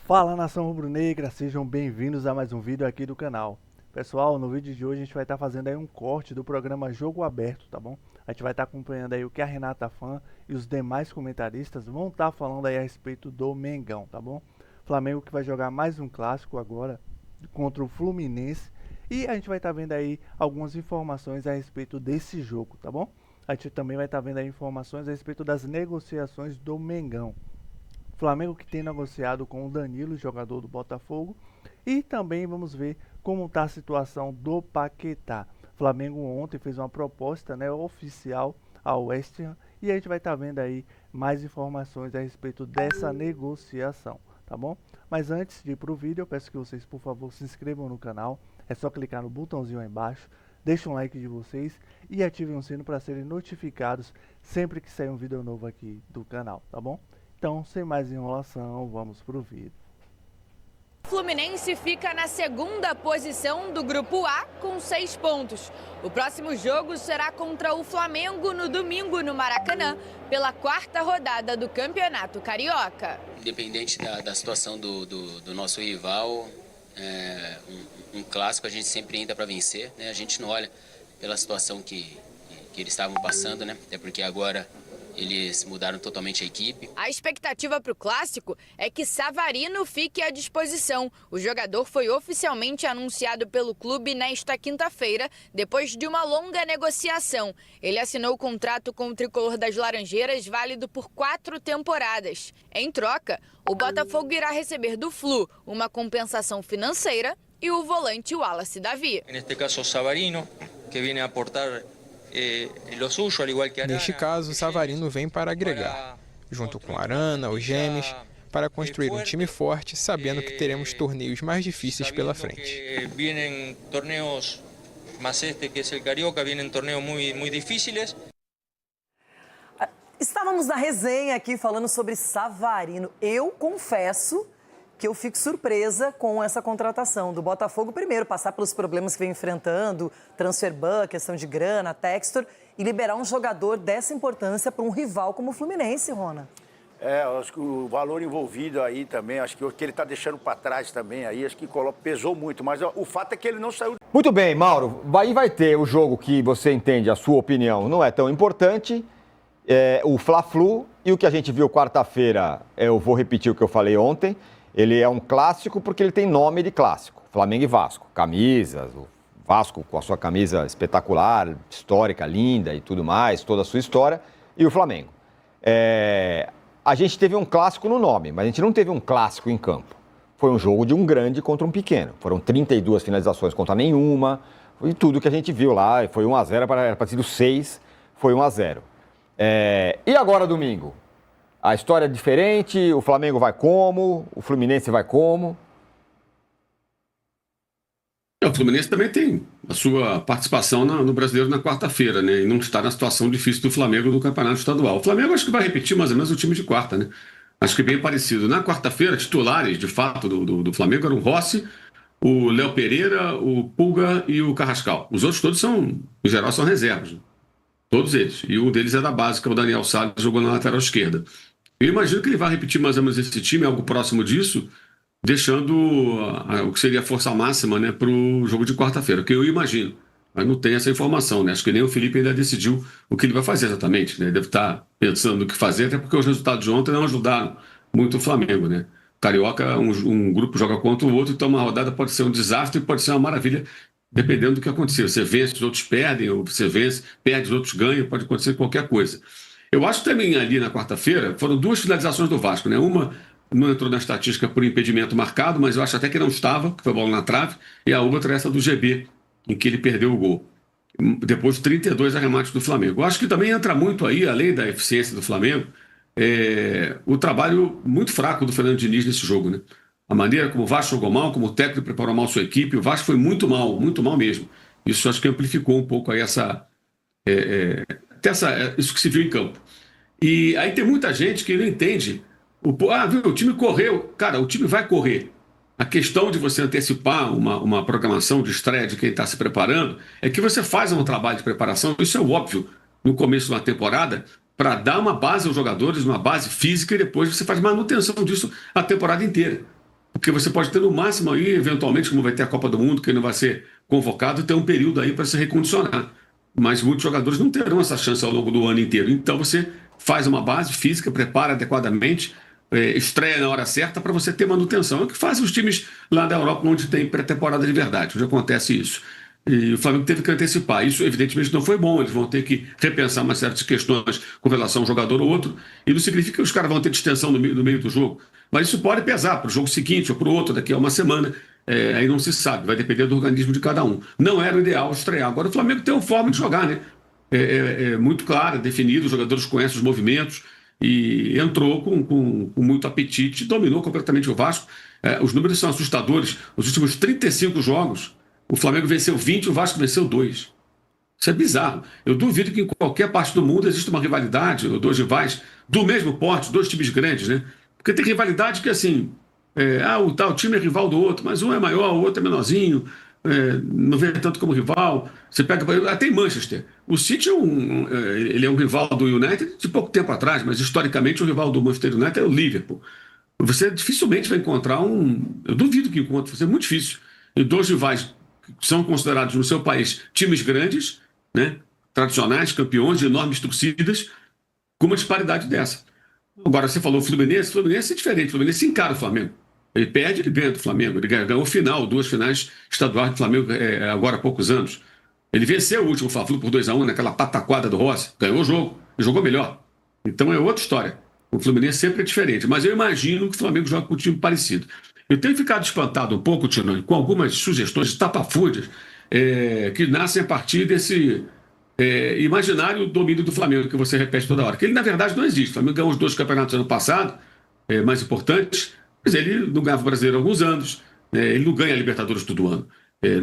Fala, nação rubro-negra, sejam bem-vindos a mais um vídeo aqui do canal. Pessoal, no vídeo de hoje a gente vai estar fazendo aí um corte do programa Jogo Aberto, tá bom? A gente vai estar acompanhando aí o que a Renata Fã e os demais comentaristas vão estar falando aí a respeito do Mengão, tá bom? Flamengo que vai jogar mais um clássico agora contra o Fluminense e a gente vai estar vendo aí algumas informações a respeito desse jogo, tá bom? A gente também vai estar vendo aí informações a respeito das negociações do Mengão. Flamengo que tem negociado com o Danilo, jogador do Botafogo. E também vamos ver como está a situação do Paquetá. Flamengo ontem fez uma proposta, né, oficial ao West Ham. E a gente vai estar vendo aí mais informações a respeito dessa negociação, tá bom? Mas antes de ir para o vídeo, eu peço que vocês, por favor, se inscrevam no canal. É só clicar no botãozinho aí embaixo. Deixem um like de vocês e ativem o sino para serem notificados sempre que sair um vídeo novo aqui do canal, tá bom? Então, sem mais enrolação, vamos pro vídeo. O Fluminense fica na segunda posição do Grupo A com 6 pontos. O próximo jogo será contra o Flamengo no domingo no Maracanã, pela 4ª rodada do Campeonato Carioca. Independente da situação do nosso rival, um clássico a gente sempre entra para vencer, né? A gente não olha pela situação que eles estavam passando, né? Até porque agora eles mudaram totalmente a equipe. A expectativa para o clássico é que Savarino fique à disposição. O jogador foi oficialmente anunciado pelo clube nesta quinta-feira, depois de uma longa negociação. Ele assinou o contrato com o tricolor das Laranjeiras, válido por 4 temporadas. Em troca, o Botafogo irá receber do Flu uma compensação financeira e o volante Wallace Davi. Neste caso, Savarino, que vem a aportar. Neste caso, Savarino vem para agregar, junto com Arana, os Gemes, para construir um time forte, sabendo que teremos torneios mais difíceis pela frente. Vêm torneios, mas este que é o Carioca, vêm torneios muito difíceis. Estávamos na resenha aqui falando sobre Savarino. Eu confesso que eu fico surpresa com essa contratação do Botafogo. Primeiro, passar pelos problemas que vem enfrentando, transfer ban, questão de grana, Textor, e liberar um jogador dessa importância para um rival como o Fluminense, Rona. Eu acho que o valor envolvido aí também, acho que o que ele está deixando para trás também aí, acho que pesou muito, mas o fato é que ele não saiu. Muito bem, Mauro, aí vai ter o jogo que você entende, a sua opinião não é tão importante, o Fla-Flu, e o que a gente viu quarta-feira, eu vou repetir o que eu falei ontem. Ele é um clássico porque ele tem nome de clássico. Flamengo e Vasco. Camisas, o Vasco com a sua camisa espetacular, histórica, linda e tudo mais, toda a sua história. E o Flamengo. A gente teve um clássico no nome, mas a gente não teve um clássico em campo. Foi um jogo de um grande contra um pequeno. Foram 32 finalizações contra nenhuma. E tudo que a gente viu lá. Foi 1-0, era para ter 6, foi 1-0. E agora domingo? A história é diferente, o Flamengo vai como, o Fluminense vai como? O Fluminense também tem a sua participação no Brasileiro na quarta-feira, né? E não está na situação difícil do Flamengo no Campeonato Estadual. O Flamengo acho que vai repetir mais ou menos o time de quarta, né? Acho que bem parecido. Na quarta-feira, titulares, de fato, do Flamengo eram o Rossi, o Léo Pereira, o Pulga e o Carrascal. Os outros todos em geral, são reservas. Todos eles. E um deles é da base, que é o Daniel Salles, jogou na lateral esquerda. Eu imagino que ele vai repetir mais ou menos esse time, algo próximo disso, deixando o que seria a força máxima, né, para o jogo de quarta-feira, que eu imagino. Mas não tem essa informação, né? Acho que nem o Felipe ainda decidiu o que ele vai fazer exatamente, né? Deve estar pensando no que fazer, até porque os resultados de ontem não ajudaram muito o Flamengo, né? Carioca, um grupo joga contra o outro, então uma rodada pode ser um desastre e pode ser uma maravilha, dependendo do que acontecer. Você vence, os outros perdem, ou você vence, perde, os outros ganham, pode acontecer qualquer coisa. Eu acho que também ali na quarta-feira foram 2 finalizações do Vasco, né? Uma não entrou na estatística por impedimento marcado, mas eu acho até que não estava, que foi bola na trave, e a outra é essa do GB, em que ele perdeu o gol. Depois de 32 arremates do Flamengo. Eu acho que também entra muito aí, além da eficiência do Flamengo, o trabalho muito fraco do Fernando Diniz nesse jogo, né? A maneira como o Vasco jogou mal, como o técnico preparou mal sua equipe, o Vasco foi muito mal mesmo. Isso acho que amplificou um pouco aí isso que se viu em campo. E aí tem muita gente que não entende. O time correu. Cara, o time vai correr. A questão de você antecipar uma programação de estreia de quem está se preparando é que você faz um trabalho de preparação, isso é óbvio, no começo de uma temporada, para dar uma base aos jogadores, uma base física, e depois você faz manutenção disso a temporada inteira. Porque você pode ter no máximo aí, eventualmente, como vai ter a Copa do Mundo, que não vai ser convocado, ter um período aí para se recondicionar. Mas muitos jogadores não terão essa chance ao longo do ano inteiro. Então você faz uma base física, prepara adequadamente, estreia na hora certa para você ter manutenção. É o que fazem os times lá da Europa, onde tem pré-temporada de verdade, onde acontece isso. E o Flamengo teve que antecipar. Isso, evidentemente, não foi bom. Eles vão ter que repensar umas certas questões com relação a um jogador ou outro. E não significa que os caras vão ter distensão no meio do jogo. Mas isso pode pesar para o jogo seguinte ou para o outro, daqui a uma semana. Aí não se sabe, vai depender do organismo de cada um. Não era o ideal estrear. Agora o Flamengo tem uma forma de jogar, né? É muito clara, definido, os jogadores conhecem os movimentos e entrou com muito apetite, dominou completamente o Vasco. Os números são assustadores. Nos últimos 35 jogos, o Flamengo venceu 20 e o Vasco venceu 2. Isso é bizarro. Eu duvido que em qualquer parte do mundo exista uma rivalidade, ou dois rivais do mesmo porte, dois times grandes, né? Porque tem rivalidade que, assim, o tal time é rival do outro, mas um é maior, o outro é menorzinho, não vê tanto como rival. Você pega até em Manchester. O City ele é um rival do United de pouco tempo atrás, mas historicamente o rival do Manchester United é o Liverpool. Você dificilmente vai encontrar eu duvido que encontre, vai ser muito difícil. E dois rivais que são considerados no seu país times grandes, né, tradicionais, campeões, de enormes torcidas, com uma disparidade dessa. Agora, você falou o Fluminense é diferente. O Fluminense encara o Flamengo. Ele perde, ele ganha do Flamengo. Ele ganhou duas finais estaduais do Flamengo agora há poucos anos. Ele venceu o último Fla-Flu por 2-1, naquela pataquada do Rossi. Ganhou o jogo, jogou melhor. Então é outra história. O Fluminense sempre é diferente. Mas eu imagino que o Flamengo joga com um time parecido. Eu tenho ficado espantado um pouco, Tironi, com algumas sugestões estapafúrdias que nascem a partir desse imaginário domínio do Flamengo, que você repete toda hora. Que ele, na verdade, não existe. O Flamengo ganhou os 2 campeonatos ano passado, mais importantes, mas ele não ganhava o Brasileiro há alguns anos, ele não ganha a Libertadores todo ano.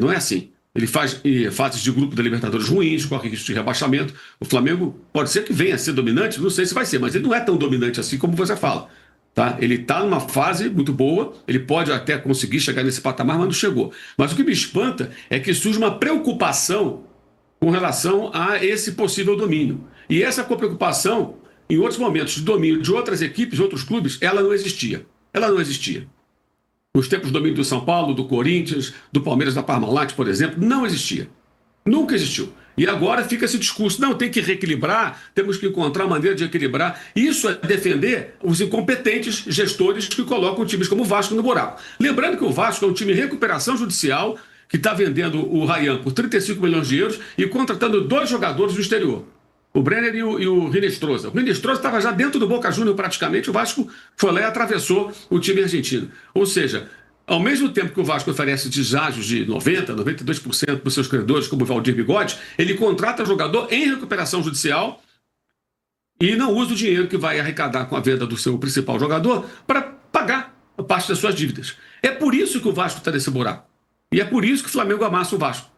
Não é assim. Ele faz fases de grupo da Libertadores ruins, corre risco de rebaixamento. O Flamengo pode ser que venha a ser dominante, não sei se vai ser, mas ele não é tão dominante assim como você fala. Tá? Ele está numa fase muito boa, ele pode até conseguir chegar nesse patamar, mas não chegou. Mas o que me espanta é que surge uma preocupação com relação a esse possível domínio. E essa preocupação, em outros momentos de domínio de outras equipes, outros clubes, ela não existia. Ela não existia. Nos tempos de domínio do São Paulo, do Corinthians, do Palmeiras, da Parmalat, por exemplo, não existia. Nunca existiu. E agora fica esse discurso, não, tem que reequilibrar, temos que encontrar maneira de equilibrar. Isso é defender os incompetentes gestores que colocam times como o Vasco no buraco. Lembrando que o Vasco é um time em recuperação judicial, que está vendendo o Ryan por 35 milhões de euros e contratando 2 jogadores do exterior, o Brenner e o Rinestrosa. O Rinestrosa estava já dentro do Boca Juniors praticamente, o Vasco foi lá e atravessou o time argentino. Ou seja, ao mesmo tempo que o Vasco oferece deságios de 90%, 92% para os seus credores, como o Valdir Bigode, ele contrata jogador em recuperação judicial e não usa o dinheiro que vai arrecadar com a venda do seu principal jogador para pagar a parte das suas dívidas. É por isso que o Vasco está nesse buraco. E é por isso que o Flamengo amassa o Vasco.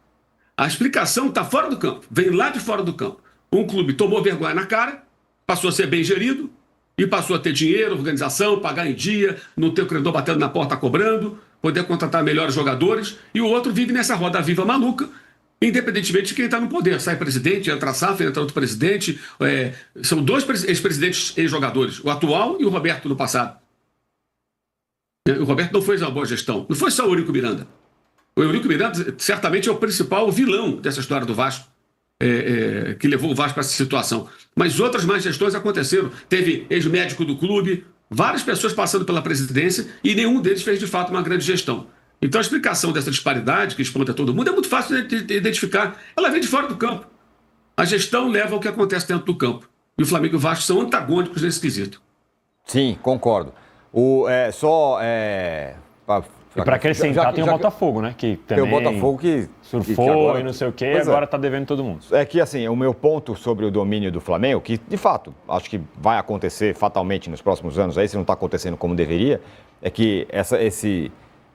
A explicação está fora do campo, vem lá de fora do campo. Um clube tomou vergonha na cara, passou a ser bem gerido e passou a ter dinheiro, organização, pagar em dia, não ter o credor batendo na porta cobrando, poder contratar melhores jogadores, e o outro vive nessa roda viva maluca, independentemente de quem está no poder. Sai presidente, entra SAF, entra outro presidente. São 2 ex-presidentes ex-jogadores, o atual e o Roberto no passado. O Roberto não fez uma boa gestão, não foi só o Eurico Miranda. O Eurico Miranda certamente é o principal vilão dessa história do Vasco, que levou o Vasco para essa situação. Mas outras más gestões aconteceram. Teve ex-médico do clube, várias pessoas passando pela presidência e nenhum deles fez de fato uma grande gestão. Então a explicação dessa disparidade que espanta todo mundo é muito fácil de identificar. Ela vem de fora do campo. A gestão leva ao que acontece dentro do campo. E o Flamengo e o Vasco são antagônicos nesse quesito. Sim, concordo. E para acrescentar, tem o Botafogo, né? Que também tem o Botafogo que surfou agora, e não sei o quê, e agora está devendo todo mundo. É que, assim, o meu ponto sobre o domínio do Flamengo, que, de fato, acho que vai acontecer fatalmente nos próximos anos, aí se não está acontecendo como deveria, é que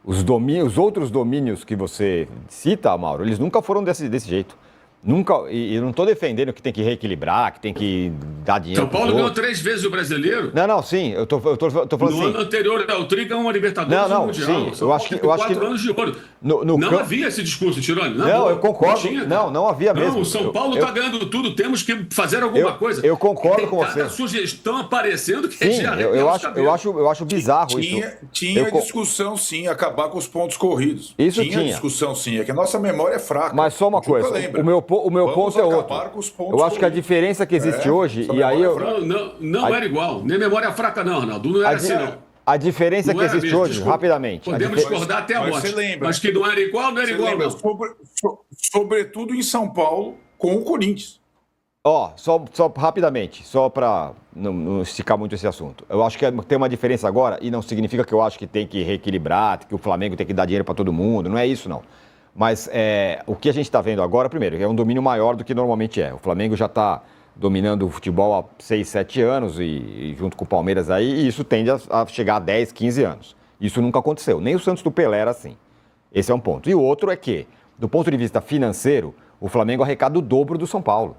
os outros domínios que você cita, Mauro, eles nunca foram desse jeito. Nunca, e eu não estou defendendo que tem que reequilibrar, que tem que dar dinheiro. São Paulo ganhou 3 vezes o brasileiro. Não, sim, eu tô falando no assim. No ano anterior ao Tri ganhou uma Libertadores e um Mundial. Sim, eu acho que 4 anos de ouro. Não havia esse discurso, Tironi. Não, eu concordo. Não havia mesmo. Não, o São Paulo está ganhando tudo, temos que fazer alguma coisa. Eu concordo com você. Tem cada sugestão aparecendo que sim, eu acho bizarro isso. Tinha discussão, sim, acabar com os pontos corridos. Isso tinha discussão, sim. É que a nossa memória é fraca. Mas só uma coisa, o meu ponto é outro. Eu acho que a diferença que existe hoje, e aí eu... Não era igual. Nem memória fraca não, Arnaldo. Não era assim, não. A diferença que existe hoje, rapidamente... Podemos discordar até a morte. Mas que não era igual, não era igual, não. Sobretudo em São Paulo, com o Corinthians. Só rapidamente, só para não esticar muito esse assunto. Eu acho que tem uma diferença agora, e não significa que eu acho que tem que reequilibrar, que o Flamengo tem que dar dinheiro para todo mundo, não é isso, não. Mas o que a gente está vendo agora, primeiro, é um domínio maior do que normalmente é. O Flamengo já está dominando o futebol há 6, 7 anos, e junto com o Palmeiras aí, e isso tende a chegar a 10, 15 anos. Isso nunca aconteceu. Nem o Santos do Pelé era assim. Esse é um ponto. E o outro é que, do ponto de vista financeiro, o Flamengo arrecada o dobro do São Paulo.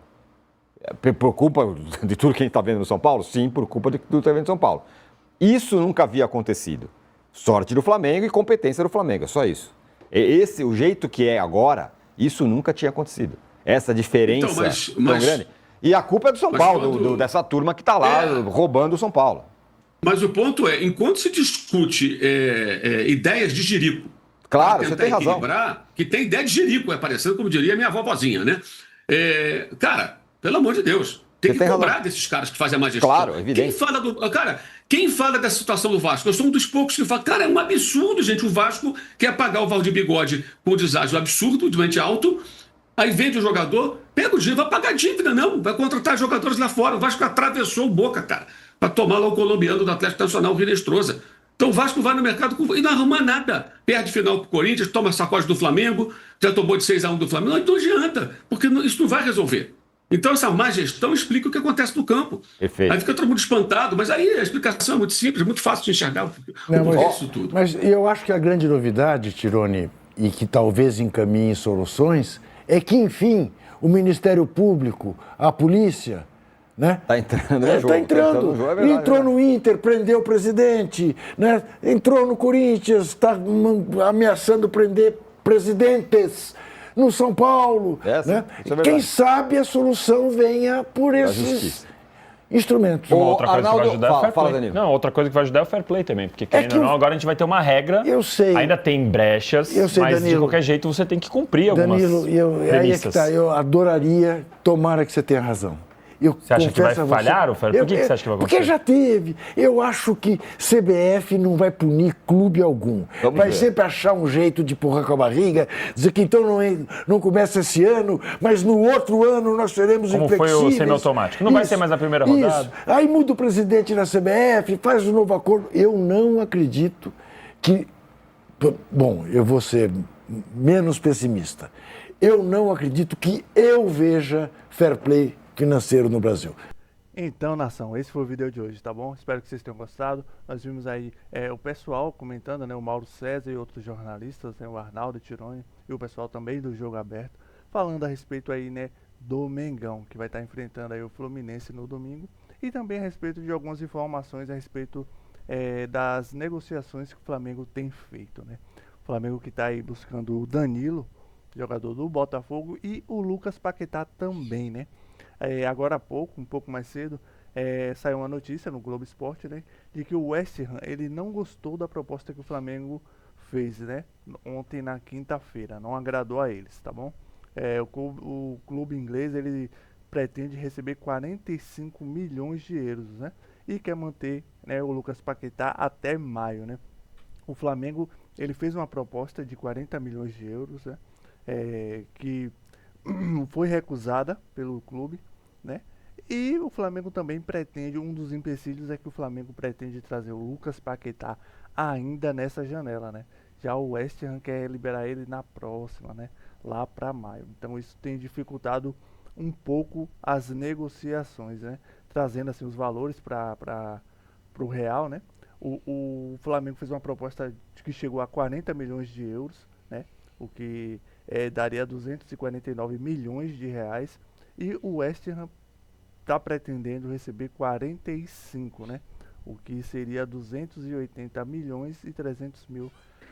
Por culpa de tudo que a gente está vendo no São Paulo? Sim, por culpa de tudo que está vendo no São Paulo. Isso nunca havia acontecido. Sorte do Flamengo e competência do Flamengo, é só isso. O jeito que é agora, isso nunca tinha acontecido. Essa diferença tão grande. E a culpa é do São Paulo, dessa turma que está lá roubando o São Paulo. Mas o ponto é, enquanto se discute ideias de jirico, claro, você tem razão. Que tem ideia de jirico, parecendo como diria minha vovozinha, né? Cara, pelo amor de Deus, tem que cobrar desses caras que fazem a má gestão. Claro, evidente. Quem fala dessa situação do Vasco? Eu sou um dos poucos que fala, cara, é um absurdo, gente. O Vasco quer pagar o Valdir Bigode com um deságio absurdo, doente alto, aí vende o jogador, pega o dinheiro, vai pagar dívida, não. Vai contratar jogadores lá fora. O Vasco atravessou o Boca, cara, para tomar lá o colombiano do Atlético Nacional, o Rinestrosa. Então o Vasco vai no mercado e não arruma nada. Perde final pro Corinthians, toma sacode do Flamengo, já tomou de 6-1 do Flamengo. Não adianta, porque isso não vai resolver. Então essa má gestão explica o que acontece no campo. Perfeito. Aí fica todo mundo espantado, mas aí a explicação é muito simples, muito fácil de enxergar isso tudo. Mas eu acho que a grande novidade, Tironi, e que talvez encaminhe soluções, é que, enfim, o Ministério Público, a polícia, né? Está entrando no jogo. Está entrando. No jogo, é verdade, entrou no Inter, prendeu o presidente, né? Entrou no Corinthians, está ameaçando prender presidentes no São Paulo. Né? Quem sabe a solução venha por esses instrumentos. Outra coisa que vai ajudar é o fair play. Não, outra coisa que vai ajudar é o fair play também, porque querendo ou não, agora a gente vai ter uma regra. Eu sei. Ainda tem brechas, mas Danilo, de qualquer jeito você tem que cumprir algumas premissas. Aí é que tá, eu adoraria, tomara que você tenha razão. Você acha que vai falhar o fair play? Por que você acha que vai acontecer? Porque já teve. Eu acho que CBF não vai punir clube algum. Vai sempre achar um jeito de empurrar com a barriga, dizer que então não começa esse ano, mas no outro ano nós seremos inflexíveis. Como foi o semiautomático. Não vai ser mais a primeira rodada. Aí muda o presidente da CBF, faz um novo acordo. Eu não acredito que... Bom, eu vou ser menos pessimista. Eu não acredito que eu veja fair play financeiro no Brasil. Então, nação, esse foi o vídeo de hoje, tá bom? Espero que vocês tenham gostado. Nós vimos aí o pessoal comentando, né? O Mauro César e outros jornalistas, né? O Arnaldo Tironi e o pessoal também do Jogo Aberto, falando a respeito aí, né? Do Mengão, que vai estar enfrentando aí o Fluminense no domingo. E também a respeito de algumas informações a respeito das negociações que o Flamengo tem feito, né? O Flamengo que está aí buscando o Danilo, jogador do Botafogo, e o Lucas Paquetá também, né? Agora há pouco, um pouco mais cedo, saiu uma notícia no Globo Esporte, né, de que o West Ham, ele não gostou da proposta que o Flamengo fez, né, ontem na quinta-feira, não agradou a eles, tá bom? O clube inglês, ele pretende receber 45 milhões de euros, né, e quer manter, né, o Lucas Paquetá até maio, né. O Flamengo, ele fez uma proposta de 40 milhões de euros, né, que foi recusada pelo clube, né? E o Flamengo também pretende, um dos empecilhos é que o Flamengo pretende trazer o Lucas Paquetá ainda nessa janela, né? Já o West Ham quer liberar ele na próxima, né? Lá para maio. Então isso tem dificultado um pouco as negociações, né? Trazendo assim os valores para o real, né? O Flamengo fez uma proposta que chegou a 40 milhões de euros, né? o que daria 249 milhões de reais, e o West Ham está pretendendo receber 45, né? O que seria 280 milhões e 300 mil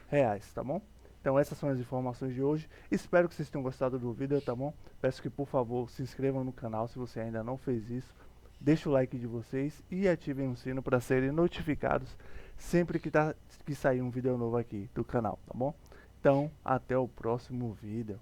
reais, tá bom? Então essas são as informações de hoje. Espero que vocês tenham gostado do vídeo, tá bom? Peço que, por favor, se inscrevam no canal se você ainda não fez isso. Deixe o like de vocês e ativem o sino para serem notificados sempre que sair um vídeo novo aqui do canal, tá bom? Então, até o próximo vídeo.